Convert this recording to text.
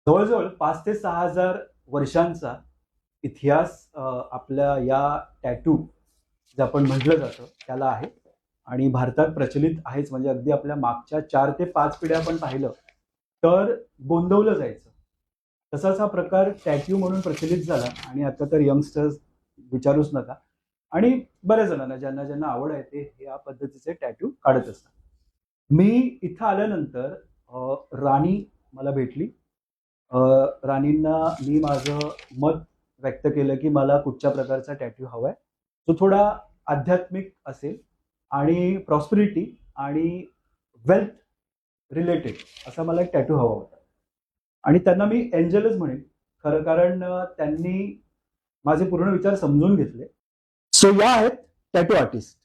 जवळजवळ 5 ते 6 हजार वर्षांचा इतिहास आपल्या या टॅटू जे आपण म्हटलं जातं त्याला आहे आणि भारतात प्रचलित आहेच. म्हणजे अगदी आपल्या मागच्या 4 ते 5 पिढ्या आपण पाहिलं तर गोंदवलं जायचं. तसाच हा प्रकार टॅटू म्हणून प्रचलित झाला आणि आता तर यंगस्टर्स विचारूच नका. आणि बऱ्याच जणांना ज्यांना ज्यांना आवड आहे ते या पद्धतीचे टॅटू काढत असतात. मी इथं आल्यानंतर राणी मला भेटली. राणींना मी माझं मत व्यक्त केलं की मला कुठच्या प्रकारचा टॅटू हवाय जो थोडा आध्यात्मिक असेल आणि प्रॉस्पेरिटी आणि वेल्थ रिलेटेड असा मला एक टॅटू हवा होता. आणि त्यांना मी एंजलच म्हणेन खरं, कारण त्यांनी माझे पूर्ण विचार समजून घेतले. सो या आहेत टॅटू आर्टिस्ट.